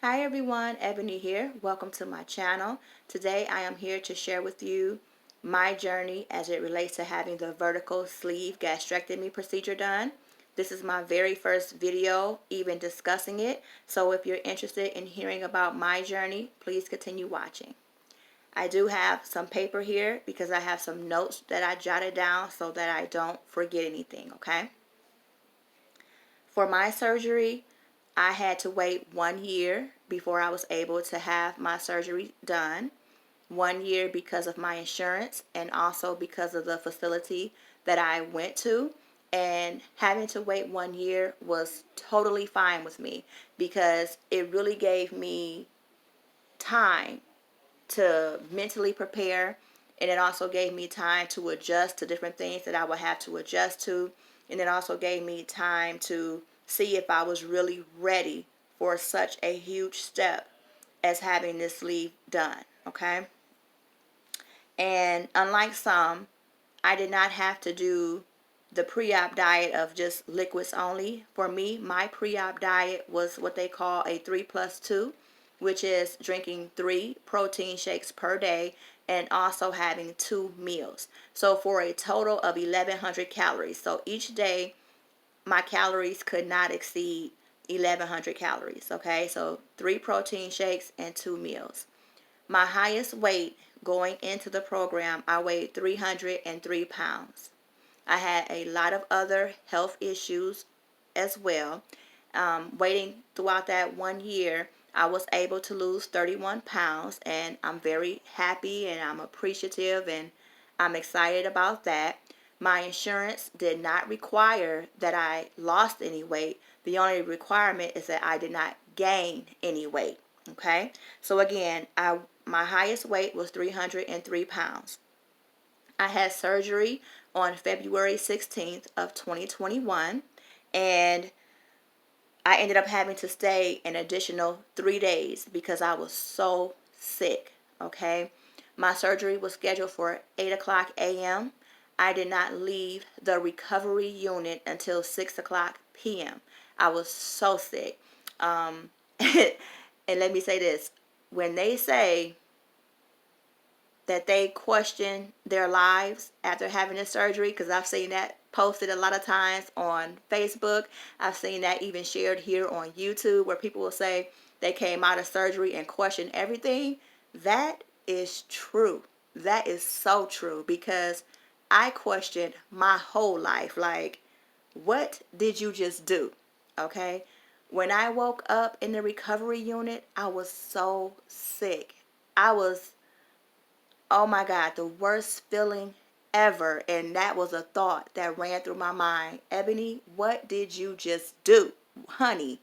Hi everyone, Ebony here. Welcome to my channel. Today I am here to share with you my journey as it relates to having the vertical sleeve gastrectomy procedure done. This is my very first video even discussing it, so if you're interested in hearing about my journey, please continue watching. I do have some paper here because I have some notes that I jotted down so that I don't forget anything, okay? For my surgery, I had to wait 1 year before I was able to have my surgery done. 1 year because of my insurance and also because of the facility that I went to. And having to wait 1 year was totally fine with me because it really gave me time to mentally prepare, and it also gave me time to adjust to different things that I would have to adjust to, and it also gave me time to see if I was really ready for such a huge step as having this sleeve done, okay? And unlike some, I did not have to do the pre-op diet of just liquids only. For me, my pre-op diet was what they call a 3+2, which is drinking 3 protein shakes per day and also having 2 meals. So for a total of 1,100 calories. So each day, my calories could not exceed 1,100 calories. Okay, so 3 protein shakes and 2 meals. My highest weight going into the program, I weighed 303 pounds. I had a lot of other health issues as well. Waiting throughout that 1 year, I was able to lose 31 pounds, and I'm very happy and I'm appreciative and I'm excited about that. My insurance did not require that I lost any weight. The only requirement is that I did not gain any weight. Okay, so again, my highest weight was 303 pounds. I had surgery on February 16th of 2021, and I ended up having to stay an additional 3 days because I was so sick, okay? My surgery was scheduled for 8 o'clock a.m. I did not leave the recovery unit until 6 o'clock p.m. I was so sick. And let me say this. When they say that they question their lives after having a surgery, because I've seen that posted a lot of times on Facebook. I've seen that even shared here on YouTube where people will say they came out of surgery and question everything. That is true. That is so true because I questioned my whole life. Like, what did you just do? Okay. When I woke up in the recovery unit, I was so sick. I was, oh my God, the worst feeling ever. And that was a thought that ran through my mind. Ebony, what did you just do? Honey,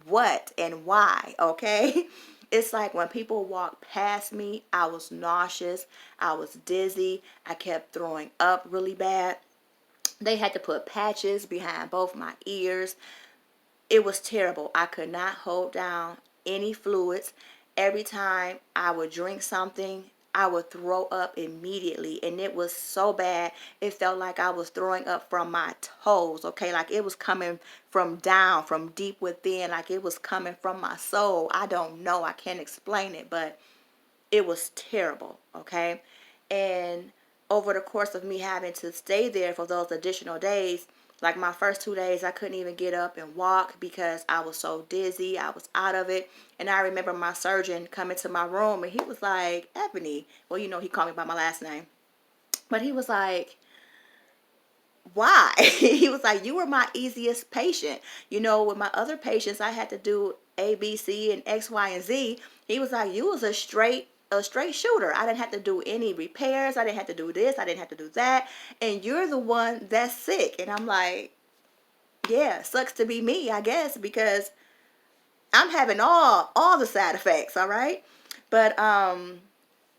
what and why? Okay. It's like when people walked past me, I was nauseous. I was dizzy. I kept throwing up really bad. They had to put patches behind both my ears. It was terrible. I could not hold down any fluids. Every time I would drink something, I would throw up immediately, and it was so bad. It felt like I was throwing up from my toes, okay? Like it was coming from down, from deep within, like it was coming from my soul. I don't know. I can't explain it, but it was terrible, okay? And over the course of me having to stay there for those additional days, like my first 2 days, I couldn't even get up and walk because I was so dizzy. I was out of it. And I remember my surgeon coming to my room and he was like, Ebony, well, you know, he called me by my last name, but he was like, why? He was like, you were my easiest patient. You know, with my other patients, I had to do A, B, C, and X, Y, and Z. He was like, you was a straight shooter. I didn't have to do any repairs. I didn't have to do this. I didn't have to do that. And you're the one that's sick. And I'm like, yeah, sucks to be me, I guess, because I'm having all the side effects, all right? But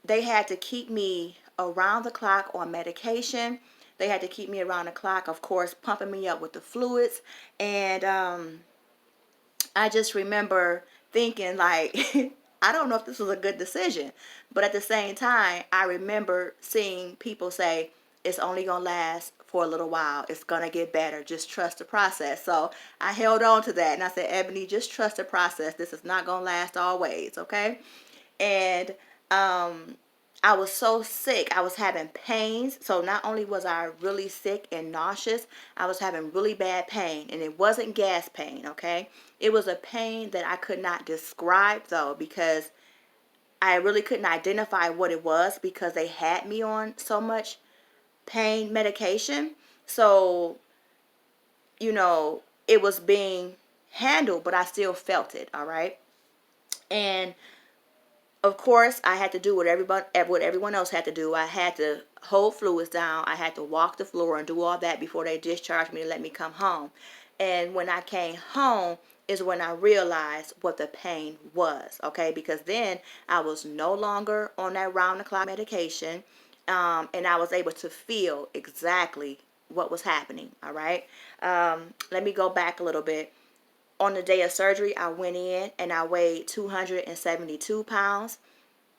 they had to keep me around the clock on medication. They had to keep me around the clock, of course, pumping me up with the fluids. And I just remember thinking, like, I don't know if this was a good decision. But at the same time, I remember seeing people say, it's only going to last for a little while. It's going to get better. Just trust the process. So I held on to that. And I said, Ebony, just trust the process. This is not going to last always. Okay. And I was so sick. I was having pains. So not only was I really sick and nauseous, I was having really bad pain. And it wasn't gas pain, okay? It was a pain that I could not describe, though, because I really couldn't identify what it was because they had me on so much pain medication. So, you know, it was being handled, but I still felt it, all right? And of course, I had to do what everyone else had to do. I had to hold fluids down. I had to walk the floor and do all that before they discharged me to let me come home. And when I came home is when I realized what the pain was, okay? Because then I was no longer on that round-the-clock medication, and I was able to feel exactly what was happening, all right? Let me go back a little bit. On the day of surgery, I went in and I weighed 272 pounds.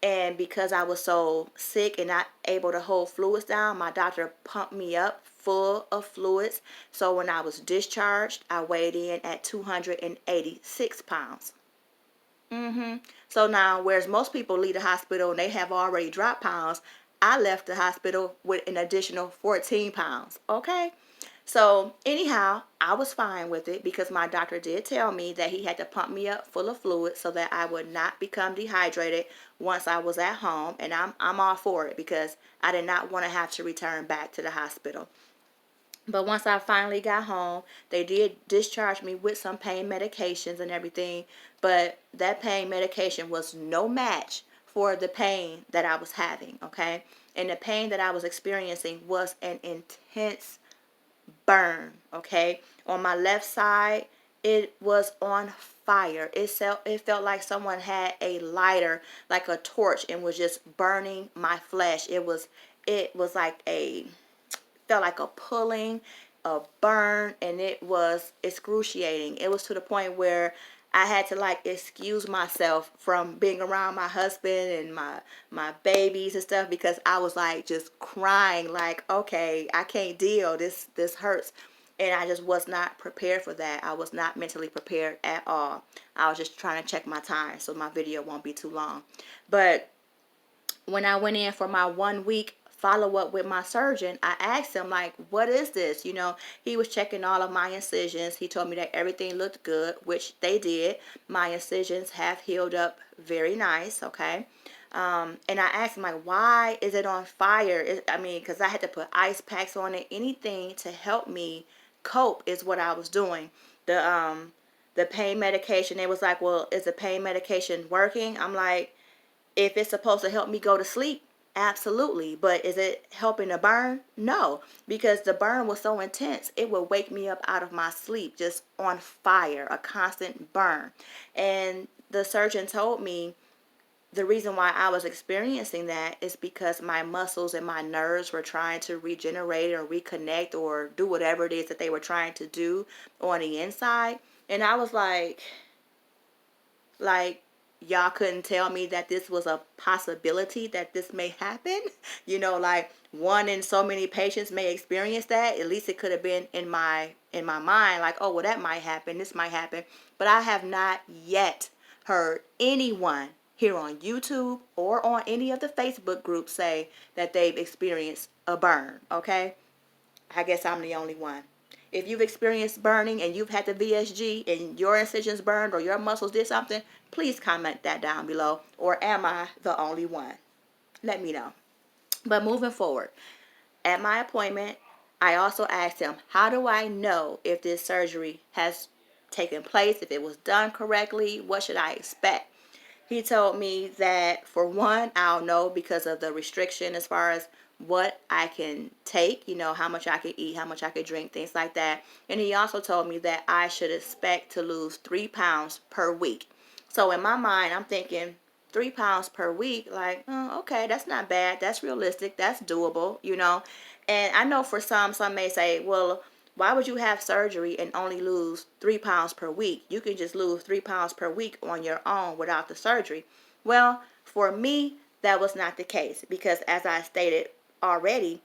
And because I was so sick and not able to hold fluids down, my doctor pumped me up full of fluids. So when I was discharged, I weighed in at 286 pounds. So now, whereas most people leave the hospital and they have already dropped pounds, I left the hospital with an additional 14 pounds. Okay? So anyhow, I was fine with it because my doctor did tell me that he had to pump me up full of fluid so that I would not become dehydrated once I was at home. And I'm all for it because I did not want to have to return back to the hospital. But once I finally got home, they did discharge me with some pain medications and everything. But that pain medication was no match for the pain that I was having, okay? And the pain that I was experiencing was an intense burn, okay? On my left side, it was on fire. It felt like someone had a lighter, like a torch, and was just burning my flesh. It was like felt like a pulling, a burn, and it was excruciating. It was to the point where I had to like excuse myself from being around my husband and my babies and stuff because I was like just crying like, okay, I can't deal. This hurts. And I just was not prepared for that. I was not mentally prepared at all. I was just trying to check my time so my video won't be too long. But when I went in for my 1 week follow up with my surgeon, I asked him, like, what is this? You know, he was checking all of my incisions. He told me that everything looked good, which they did. My incisions have healed up very nice, okay? And I asked him, like, why is it on fire? Because I had to put ice packs on it. Anything to help me cope is what I was doing. The pain medication, it was like, well, is the pain medication working? I'm like, if it's supposed to help me go to sleep, absolutely. But is it helping to burn? No, because the burn was so intense, it would wake me up out of my sleep, just on fire, a constant burn. And the surgeon told me the reason why I was experiencing that is because my muscles and my nerves were trying to regenerate or reconnect or do whatever it is that they were trying to do on the inside. And I was like, y'all couldn't tell me that this was a possibility that this may happen. You know, like one in so many patients may experience that. At least it could have been in my mind, like, oh, well, that might happen, this might happen. But I have not yet heard anyone here on YouTube or on any of the Facebook groups say that they've experienced a burn, okay? I guess I'm the only one. If you've experienced burning and you've had the VSG and your incisions burned or your muscles did something, please comment that down below. Or am I the only one? Let me know. But moving forward, at my appointment, I also asked him, how do I know if this surgery has taken place, if it was done correctly? What should I expect? He told me that, for one, I'll know because of the restriction as far as what I can take, you know, how much I could eat, how much I could drink, things like that. And he also told me that I should expect to lose 3 pounds per week. So in my mind, I'm thinking 3 pounds per week, like, oh, okay, that's not bad. That's realistic. That's doable, you know. And I know for some may say, well, why would you have surgery and only lose 3 pounds per week? You can just lose 3 pounds per week on your own without the surgery. Well, for me, that was not the case because, as I stated already,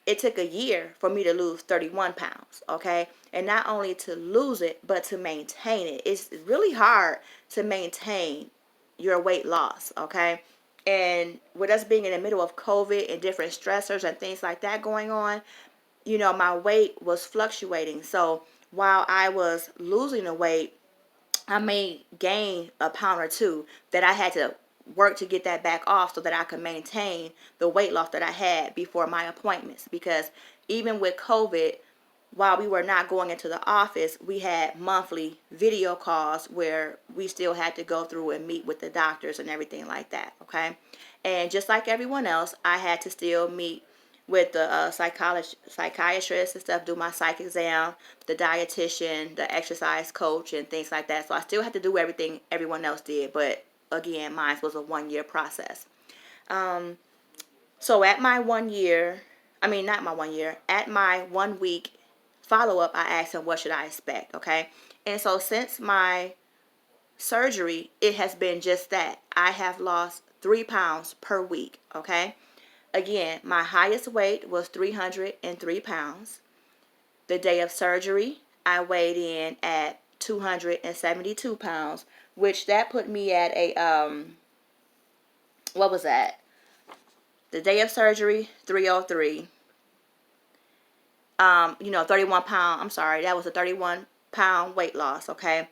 it took a year for me to lose 31 pounds, okay? And not only to lose it, but to maintain it. It's really hard to maintain your weight loss, okay? And with us being in the middle of COVID and different stressors and things like that going on, you know, my weight was fluctuating. So while I was losing the weight, I may gain a pound or two that I had to work to get that back off so that I could maintain the weight loss that I had before my appointments. Because even with COVID, while we were not going into the office, we had monthly video calls where we still had to go through and meet with the doctors and everything like that, okay? And just like everyone else, I had to still meet with the psychiatrist and stuff, do my psych exam, the dietitian, the exercise coach, and things like that. So I still had to do everything everyone else did, but again, mine was a 1 year process. So at my 1 year, I mean, not my 1 year, at my 1 week follow up, I asked him, what should I expect? Okay. And so since my surgery, it has been just that. I have lost 3 pounds per week. Okay. Again, my highest weight was 303 pounds. The day of surgery, I weighed in at 272 pounds, which that put me at a, what was that? The day of surgery, 303. 31 pound, I'm sorry, that was a 31-pound weight loss, okay?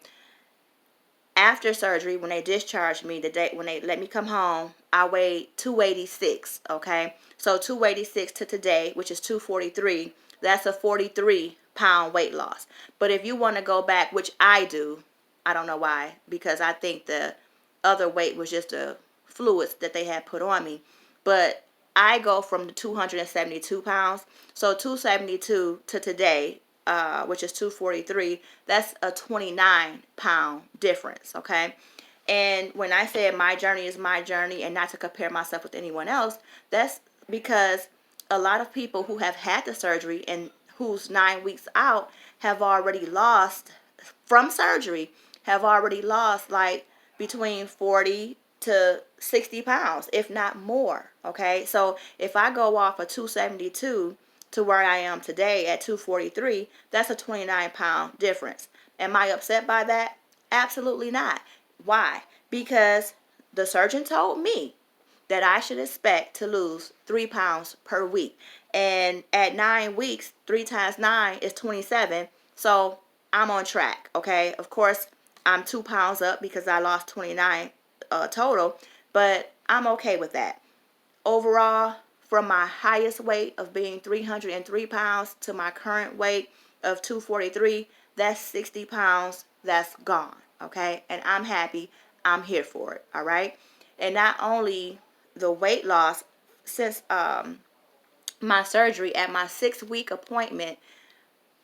After surgery, when they discharged me, the day when they let me come home, I weighed 286, okay? So 286 to today, which is 243, that's a 43-pound weight loss. But if you want to go back, which I do, I don't know why, because I think the other weight was just the fluids that they had put on me. But I go from the 272 pounds, so 272 to today, which is 243, that's a 29-pound difference, okay? And when I said my journey is my journey and not to compare myself with anyone else, that's because a lot of people who have had the surgery and who's 9 weeks out have already lost, from surgery, have already lost like between 40 to 60 pounds, if not more, okay? So if I go off of 272 to where I am today at 243, that's a 29-pound difference. Am I upset by that? Absolutely not. Why? Because the surgeon told me that I should expect to lose 3 pounds per week. And at 9 weeks, 3 times 9 is 27. So I'm on track, okay? Of course, I'm 2 pounds up because I lost 29 total, but I'm okay with that. Overall, from my highest weight of being 303 pounds to my current weight of 243, that's 60 pounds that's gone, okay? And I'm happy. I'm here for it, all right? And not only the weight loss, since my surgery, at my 6-week appointment,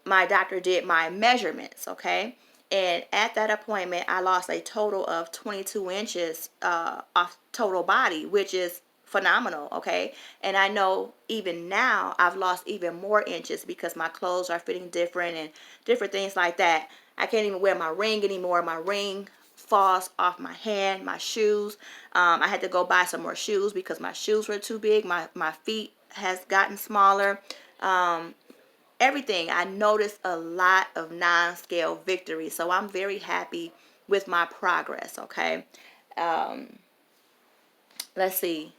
my doctor did my measurements, okay? And at that appointment, I lost a total of 22 inches off total body, which is phenomenal, okay? And I know even now I've lost even more inches because my clothes are fitting different and different things like that. I can't even wear my ring anymore. My ring falls off my hand, my shoes. I had to go buy some more shoes because my shoes were too big. My feet has gotten smaller. Everything. I noticed a lot of non-scale victories. So I'm very happy with my progress, okay? Let's see.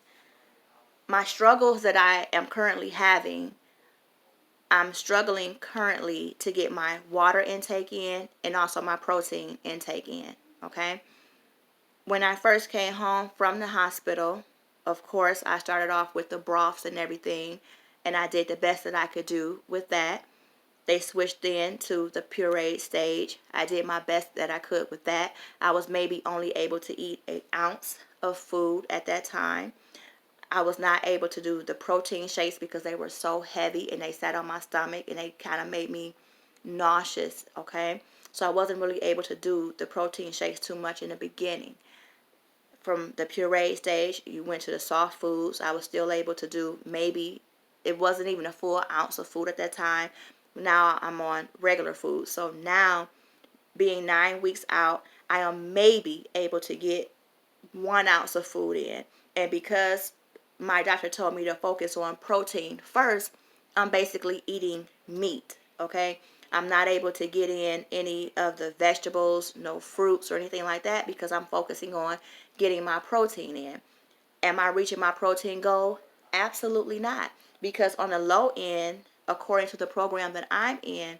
My struggles that I am currently having, I'm struggling currently to get my water intake in and also my protein intake in, okay? When I first came home from the hospital, of course, I started off with the broths and everything, and I did the best that I could do with that. They switched in to the pureed stage. I did my best that I could with that. I was maybe only able to eat an ounce of food at that time. I was not able to do the protein shakes because they were so heavy and they sat on my stomach and they kind of made me nauseous, okay? So I wasn't really able to do the protein shakes too much in the beginning. From the puree stage, you went to the soft foods. I was still able to do maybe, it wasn't even a full ounce of food at that time. Now I'm on regular food. So now, being 9 weeks out, I am maybe able to get 1 ounce of food in. And because my doctor told me to focus on protein first, I'm basically eating meat, okay? I'm not able to get in any of the vegetables, no fruits or anything like that, because I'm focusing on getting my protein in. Am I reaching my protein goal? Absolutely not. Because on the low end, according to the program that I'm in,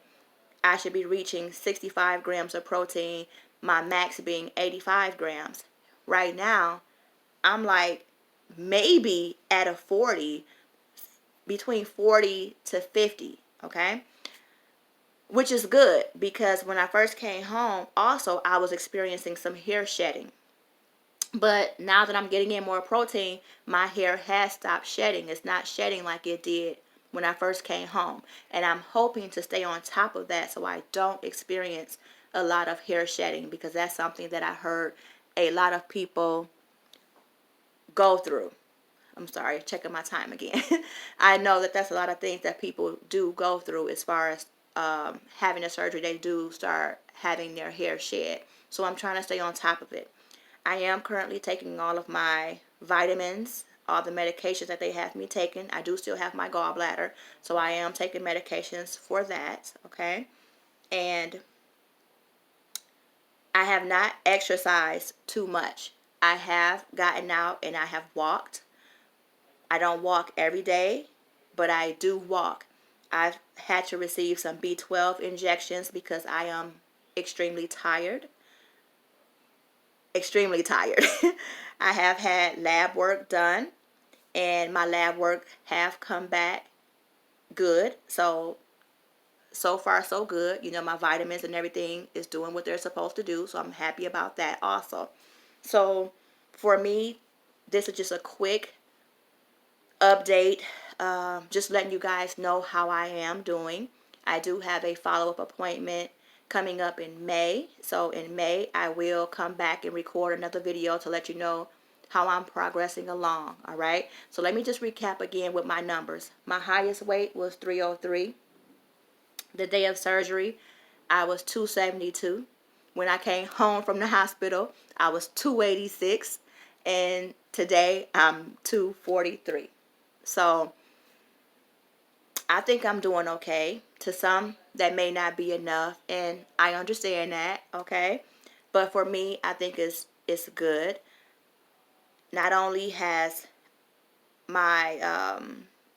I should be reaching 65 grams of protein, my max being 85 grams. Right now, I'm like maybe at a 40, between 40 to 50, okay? Which is good, because when I first came home, also I was experiencing some hair shedding. But now that I'm getting in more protein, my hair has stopped shedding. It's not shedding like it did when I first came home. And I'm hoping to stay on top of that so I don't experience a lot of hair shedding, because that's something that I heard a lot of people go through. I'm sorry, checking my time again. I know that that's a lot of things that people do go through as far as having a surgery. They do start having their hair shed. So I'm trying to stay on top of it. I am currently taking all of my vitamins, all the medications that they have me taking. I do still have my gallbladder, so I am taking medications for that, okay? And I have not exercised too much. I have gotten out and I have walked. I don't walk every day, but I do walk. I've had to receive some B12 injections because I am extremely tired. Extremely tired. I have had lab work done, and my lab work have come back good. So far so good. You know, my vitamins and everything is doing what they're supposed to do, so I'm happy about that also. So for me, this is just a quick update, just letting you guys know how I am doing. I do have a follow-up appointment coming up in May. So in May, I will come back and record another video to let you know how I'm progressing along. All right. So let me just recap again with my numbers. My highest weight was 303. The day of surgery, I was 272. When I came home from the hospital, I was 286. And today, I'm 243. So I think I'm doing okay. To some, that may not be enough, and I understand that, okay? But for me, I think it's good. Not only has my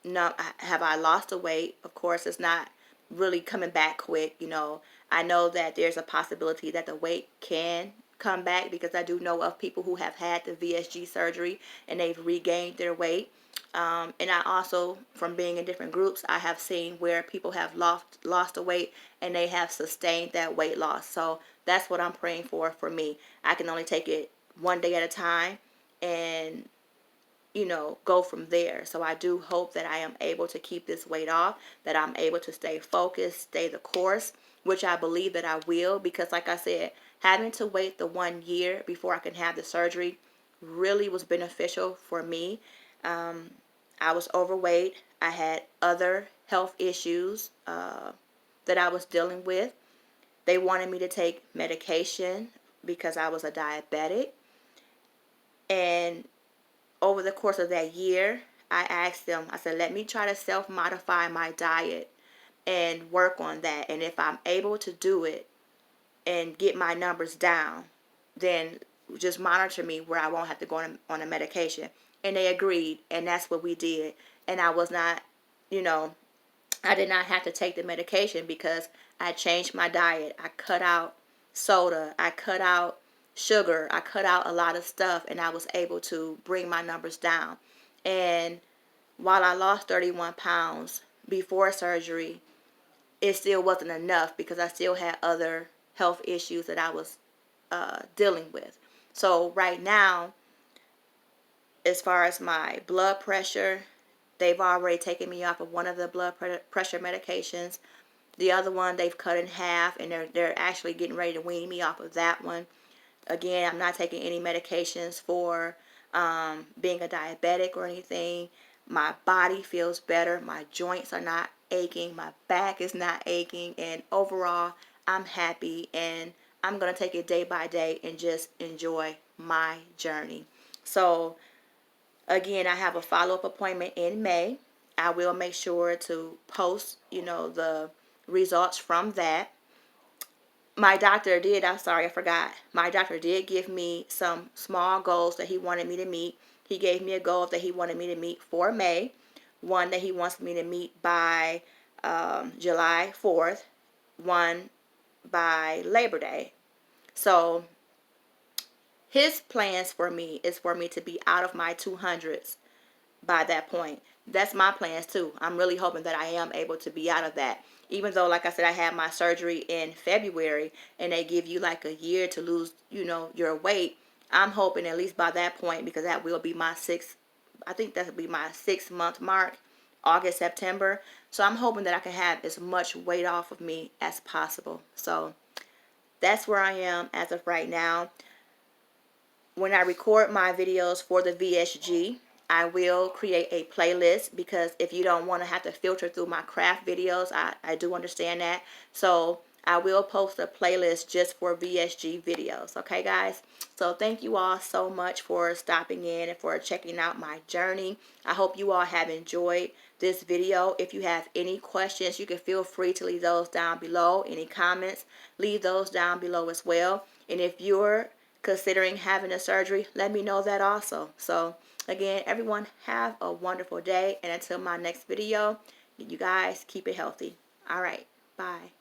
no have I lost the weight, of course it's not really coming back quick, you know. I know that there's a possibility that the weight can come back, because I do know of people who have had the VSG surgery and they've regained their weight. And I also, from being in different groups, I have seen where people have lost the weight and they have sustained that weight loss. So that's what I'm praying for me. I can only take it one day at a time, and go from there. So I do hope that I am able to keep this weight off, that I'm able to stay focused, stay the course, which I believe that I will, because like I said, having to wait the 1 year before I can have the surgery really was beneficial for me. I was overweight. I had other health issues that I was dealing with. They wanted me to take medication because I was a diabetic. And over the course of that year, I asked them, I said, let me try to self-modify my diet and work on that. And if I'm able to do it and get my numbers down, then just monitor me where I won't have to go on a medication. And they agreed, and that's what we did. And I was not, I did not have to take the medication because I changed my diet. I cut out soda. I cut out sugar. I cut out a lot of stuff, and I was able to bring my numbers down. And while I lost 31 pounds before surgery, it still wasn't enough because I still had other health issues that I was dealing with. So right now, as far as my blood pressure, they've already taken me off of one of the blood pressure medications. The other one they've cut in half, and they're actually getting ready to wean me off of that one. Again, I'm not taking any medications for being a diabetic or anything. My body feels better. My joints are not aching. My back is not aching. And overall, I'm happy. And I'm going to take it day by day and just enjoy my journey. So, again, I have a follow-up appointment in May. I will make sure to post, the results from that. My doctor did, I'm sorry, I forgot. My doctor did give me some small goals that he wanted me to meet. He gave me a goal that he wanted me to meet for May, one that he wants me to meet by July 4th, one by Labor Day. So his plans for me is for me to be out of my 200s by that point. That's my plans too. I'm really hoping that I am able to be out of that. Even though, like I said, I had my surgery in February and they give you like a year to lose, your weight. I'm hoping at least by that point, because that will be my I think that will be my 6 month mark, August, September. So I'm hoping that I can have as much weight off of me as possible. So that's where I am as of right now. When I record my videos for the VSG, I will create a playlist, because if you don't want to have to filter through my craft videos, I do understand that. So I will post a playlist just for VSG videos. Okay, guys? So thank you all so much for stopping in and for checking out my journey. I hope you all have enjoyed this video. If you have any questions, you can feel free to leave those down below. Any comments, leave those down below as well. And if you're considering having a surgery, let me know that also. So again, everyone, have a wonderful day, and until my next video, you guys keep it healthy. All right, bye.